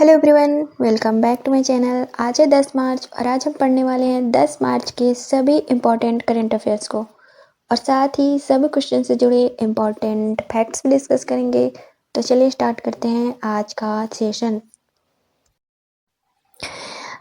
Hello everyone, welcome back to my channel. आज है 10 मार्च और आज हम पढ़ने वाले हैं 10 मार्च के सभी इम्पॉर्टेंट करंट अफेयर्स को और साथ ही सभी क्वेश्चन से जुड़े इम्पॉर्टेंट फैक्ट्स भी डिस्कस करेंगे। तो चलिए स्टार्ट करते हैं आज का सेशन।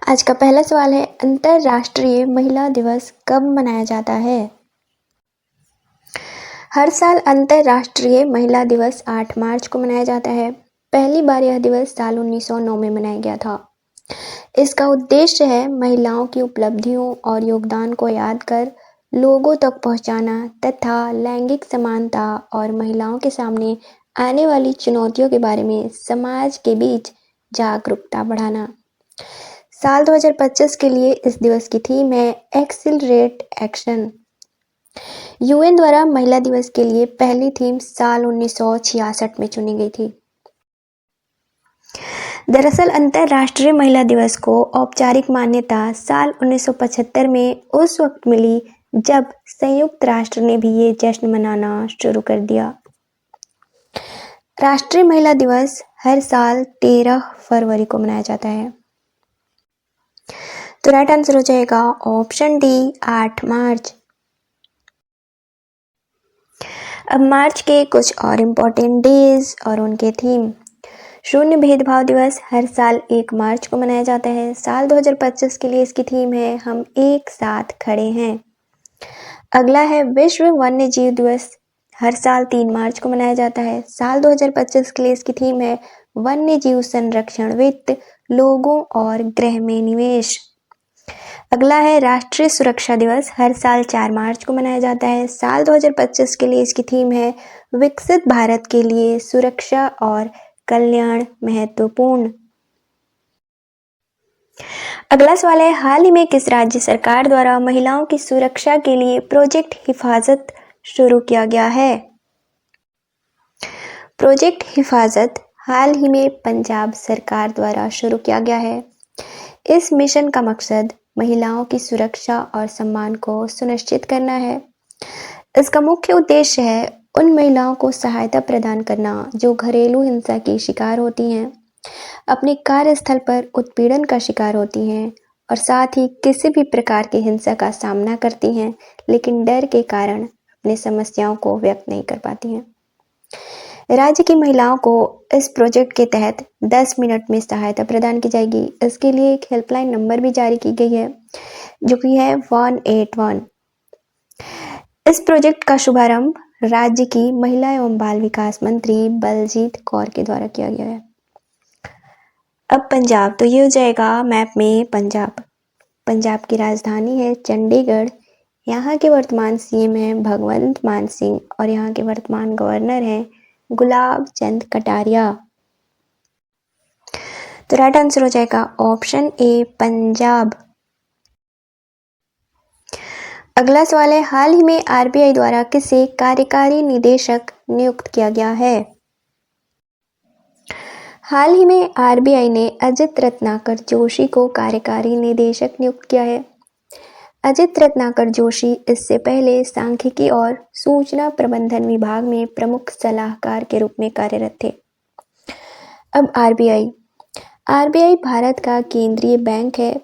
आज का पहला सवाल है, अंतर्राष्ट्रीय महिला दिवस कब मनाया जाता है? हर साल अंतर्राष्ट्रीय महिला दिवस 8 मार्च को मनाया जाता है। पहली बार यह दिवस साल 1909 में मनाया गया था। इसका उद्देश्य है महिलाओं की उपलब्धियों और योगदान को याद कर लोगों तक पहुंचाना तथा लैंगिक समानता और महिलाओं के सामने आने वाली चुनौतियों के बारे में समाज के बीच जागरूकता बढ़ाना। साल 2025 के लिए इस दिवस की थीम है एक्सिलरेट एक्शन। यूएन द्वारा महिला दिवस के लिए पहली थीम साल 1966 में चुनी गई थी। दरअसल अंतर्राष्ट्रीय महिला दिवस को औपचारिक मान्यता साल 1975 में उस वक्त मिली जब संयुक्त राष्ट्र ने भी ये जश्न मनाना शुरू कर दिया। राष्ट्रीय महिला दिवस हर साल 13 फरवरी को मनाया जाता है। तो राइट आंसर हो जाएगा ऑप्शन डी, 8 मार्च। अब मार्च के कुछ और इम्पोर्टेंट डेज और उनके थीम। शून्य भेदभाव दिवस हर साल 1 मार्च को मनाया जाता है। साल 2025 के लिए इसकी थीम है हम एक साथ खड़े हैं। अगला है विश्व वन्य जीव दिवस, हर साल 3 मार्च को मनाया जाता है। साल 2025 के लिए इसकी थीम है वन्य जीव संरक्षण वित्त, लोगों और ग्रह में निवेश। अगला है राष्ट्रीय सुरक्षा दिवस, हर साल 4 मार्च को मनाया जाता है। साल 2025 के लिए इसकी थीम है विकसित भारत के लिए सुरक्षा और कल्याण महत्वपूर्ण। अगला सवाल है, हाल ही में किस राज्य सरकार द्वारा महिलाओं की सुरक्षा के लिए प्रोजेक्ट हिफाजत शुरू किया गया है? प्रोजेक्ट हिफाजत हाल ही में पंजाब सरकार द्वारा शुरू किया गया है। इस मिशन का मकसद महिलाओं की सुरक्षा और सम्मान को सुनिश्चित करना है। इसका मुख्य उद्देश्य है उन महिलाओं को सहायता प्रदान करना जो घरेलू हिंसा की शिकार होती हैं, अपने कार्यस्थल पर उत्पीड़न का शिकार होती हैं और साथ ही किसी भी प्रकार की हिंसा का सामना करती हैं लेकिन डर के कारण अपनी समस्याओं को व्यक्त नहीं कर पाती हैं। राज्य की महिलाओं को इस प्रोजेक्ट के तहत 10 मिनट में सहायता प्रदान की जाएगी। इसके लिए एक हेल्पलाइन नंबर भी जारी की गई है जो कि है 181। इस प्रोजेक्ट का शुभारंभ राज्य की महिला एवं बाल विकास मंत्री बलजीत कौर के द्वारा किया गया है। अब पंजाब, तो ये हो जाएगा मैप में पंजाब। पंजाब की राजधानी है चंडीगढ़। यहाँ के वर्तमान सीएम हैं भगवंत मान सिंह और यहाँ के वर्तमान गवर्नर हैं गुलाब चंद कटारिया। तो राइट आंसर हो जाएगा ऑप्शन ए, पंजाब। अगला सवाल है, हाल ही में आरबीआई द्वारा किसे कार्यकारी निदेशक नियुक्त किया गया है? हाल ही में आरबीआई ने अजित रत्नाकर जोशी को कार्यकारी निदेशक नियुक्त किया है। अजित रत्नाकर जोशी इससे पहले सांख्यिकी और सूचना प्रबंधन विभाग में प्रमुख सलाहकार के रूप में कार्यरत थे। अब आरबीआई भारत का केंद्रीय बैंक है।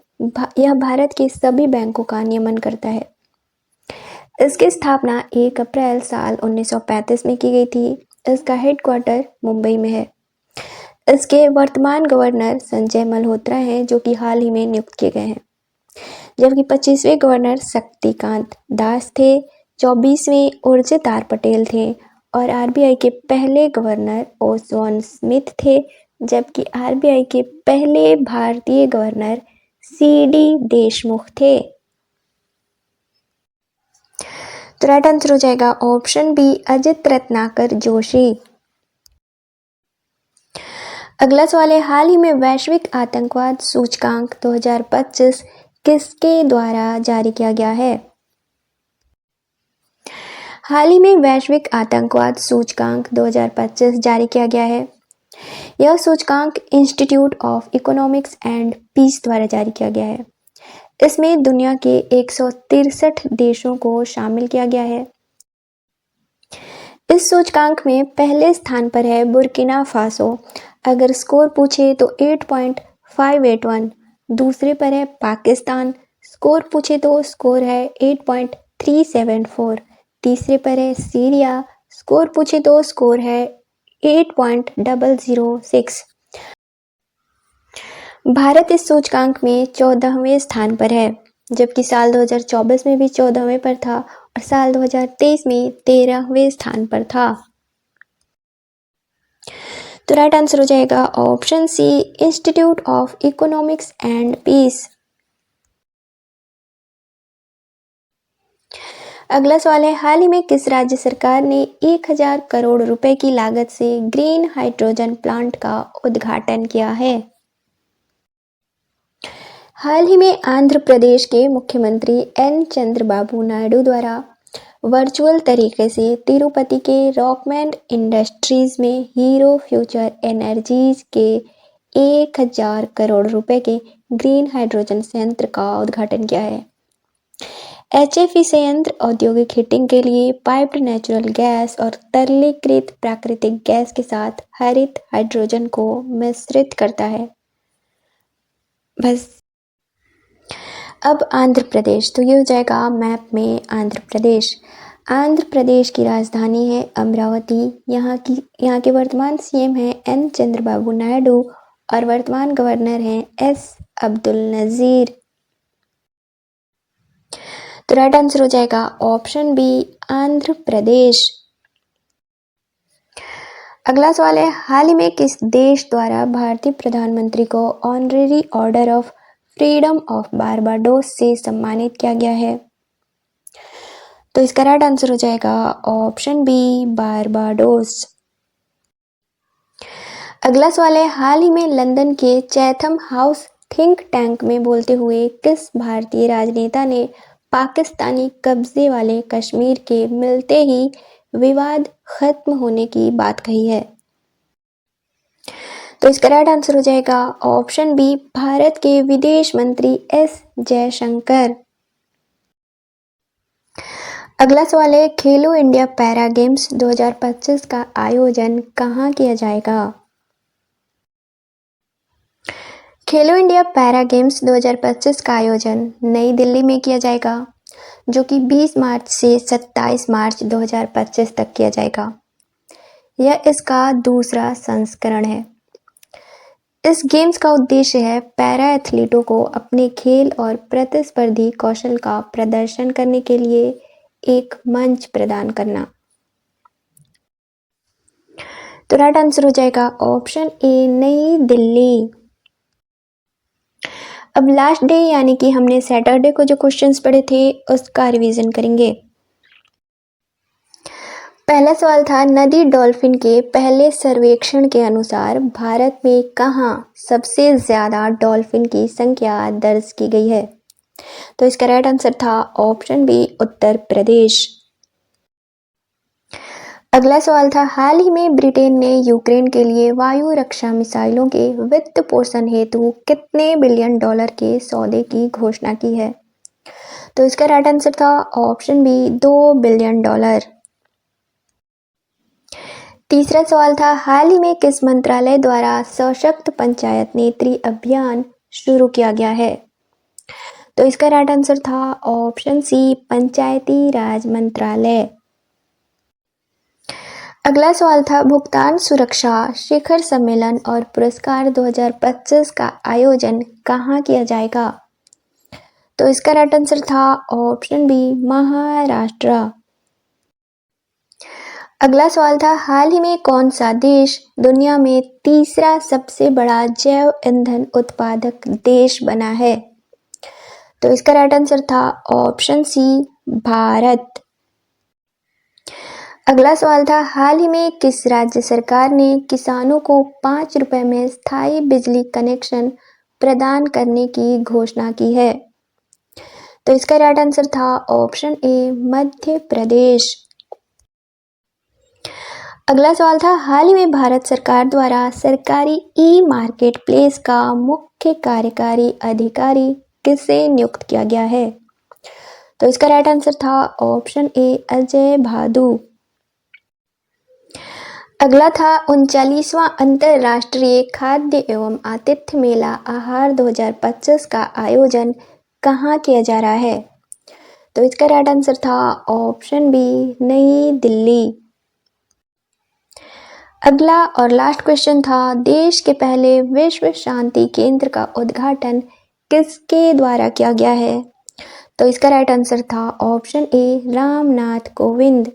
यह भारत के सभी बैंकों का नियमन करता है। इसकी स्थापना 1 अप्रैल साल 1935 में की गई थी। इसका हेडक्वार्टर मुंबई में है। इसके वर्तमान गवर्नर संजय मल्होत्रा हैं जो कि हाल ही में नियुक्त किए गए हैं, जबकि 25वें गवर्नर शक्तिकांत दास थे, 24वें उर्जितार पटेल थे और आरबीआई के पहले गवर्नर ओसवान स्मिथ थे, जबकि आरबीआई के पहले भारतीय गवर्नर सीडी देशमुख थे। तो राइट आंसर हो जाएगा ऑप्शन बी, अजित रत्नाकर जोशी। अगला सवाल है, हाल ही में वैश्विक आतंकवाद सूचकांक 2025 किसके द्वारा जारी किया गया है? हाल ही में वैश्विक आतंकवाद सूचकांक 2025 जारी किया गया है। यह सूचकांक institute of economics and peace द्वारा जारी किया गया है। इसमें दुनिया के 163 देशों को शामिल किया गया है। इस सूचकांक में पहले स्थान पर है बुर्किना फासो अगर स्कोर पूछे तो 8.581। दूसरे पर है पाकिस्तान, स्कोर पूछे तो स्कोर है 8.374। तीसरे पर है सीरिया, स्कोर पूछे तो स्कोर है 8.006। भारत इस सूचकांक में 14वें स्थान पर है, जबकि साल 2024 में भी 14वें पर था और साल 2023 में 13वें स्थान पर था। तो राइट आंसर हो जाएगा option C, institute of economics and peace. अगला सवाल है, हाल ही में किस राज्य सरकार ने 1000 करोड़ रुपए की लागत से ग्रीन हाइड्रोजन प्लांट का उद्घाटन किया है? हाल ही में आंध्र प्रदेश के मुख्यमंत्री एन चंद्रबाबू नायडू द्वारा वर्चुअल तरीके से तिरुपति के रॉकमैन इंडस्ट्रीज में हीरो फ्यूचर एनर्जीज के 1000 करोड़ रुपए के ग्रीन हाइड्रोजन संयंत्र का उद्घाटन किया है। HFE संयंत्र औद्योगिक हीटिंग के लिए पाइप्ड नेचुरल गैस और तरलीकृत प्राकृतिक गैस के साथ हरित हाइड्रोजन को मिश्रित करता है। बस अब आंध्र प्रदेश, तो ये हो जाएगा मैप में आंध्र प्रदेश। आंध्र प्रदेश की राजधानी है अमरावती। यहाँ के वर्तमान सीएम हैं एन चंद्रबाबू नायडू और वर्तमान गवर्नर हैं एस अब्दुल नज़ीर। तो राइट आंसर हो जाएगा ऑप्शन बी, आंध्र प्रदेश। अगला सवाल है, हाल ही में किस देश द्वारा भारतीय प्रधानमंत्री को honorary order of freedom of Barbados से सम्मानित किया गया है? तो इसका राइट आंसर हो जाएगा ऑप्शन बी, बारबाडोस। अगला सवाल है, हाल ही में लंदन के चैथम हाउस थिंक टैंक में बोलते हुए किस भारतीय राजनेता ने पाकिस्तानी कब्जे वाले कश्मीर के मिलते ही विवाद खत्म होने की बात कही है? तो इसका राइट आंसर हो जाएगा ऑप्शन बी, भारत के विदेश मंत्री एस जयशंकर। अगला सवाल है, खेलो इंडिया पैरा गेम्स 2025 का आयोजन कहाँ किया जाएगा? खेलो इंडिया पैरा गेम्स 2025 का आयोजन नई दिल्ली में किया जाएगा, जो कि 20 मार्च से 27 मार्च 2025 तक किया जाएगा। यह इसका दूसरा संस्करण है। इस गेम्स का उद्देश्य है पैरा एथलीटों को अपने खेल और प्रतिस्पर्धी कौशल का प्रदर्शन करने के लिए एक मंच प्रदान करना। तो राइट आंसर हो जाएगा ऑप्शन ए, नई दिल्ली। अब लास्ट डे यानी कि हमने सैटरडे को जो क्वेश्चंस पढ़े थे उसका रिवीजन करेंगे। पहला सवाल था, नदी डॉल्फिन के पहले सर्वेक्षण के अनुसार भारत में कहाँ सबसे ज्यादा डॉल्फिन की संख्या दर्ज की गई है? तो इसका राइट आंसर था ऑप्शन बी, उत्तर प्रदेश। अगला सवाल था, हाल ही में ब्रिटेन ने यूक्रेन के लिए वायु रक्षा मिसाइलों के वित्त पोषण हेतु कितने बिलियन डॉलर के सौदे की घोषणा की है? तो इसका राइट आंसर था ऑप्शन बी, 2 बिलियन डॉलर। तीसरा सवाल था, हाल ही में किस मंत्रालय द्वारा सशक्त पंचायत नेत्री अभियान शुरू किया गया है? तो इसका राइट आंसर था ऑप्शन सी, पंचायती राज मंत्रालय। अगला सवाल था, भुगतान सुरक्षा शिखर सम्मेलन और पुरस्कार 2025 का आयोजन कहाँ किया जाएगा? तो इसका राइट आंसर था ऑप्शन बी, महाराष्ट्र। अगला सवाल था, हाल ही में कौन सा देश दुनिया में तीसरा सबसे बड़ा जैव ईंधन उत्पादक देश बना है? तो इसका राइट आंसर था ऑप्शन सी, भारत। अगला सवाल था, हाल ही में किस राज्य सरकार ने किसानों को 5 रुपए में स्थायी बिजली कनेक्शन प्रदान करने की घोषणा की है? तो इसका राइट आंसर था ऑप्शन ए, मध्य प्रदेश। अगला सवाल था, हाल ही में भारत सरकार द्वारा सरकारी ई मार्केट प्लेस का मुख्य कार्यकारी अधिकारी किसे नियुक्त किया गया है? तो इसका राइट आंसर था ऑप्शन ए, अजय भादु। अगला था 39वां अंतर्राष्ट्रीय खाद्य एवं आतिथ्य मेला आहार 2025 का आयोजन कहाँ किया जा रहा है? तो इसका राइट आंसर था ऑप्शन बी, नई दिल्ली। अगला और लास्ट क्वेश्चन था, देश के पहले विश्व शांति केंद्र का उद्घाटन किसके द्वारा किया गया है? तो इसका राइट आंसर था ऑप्शन ए, रामनाथ कोविंद।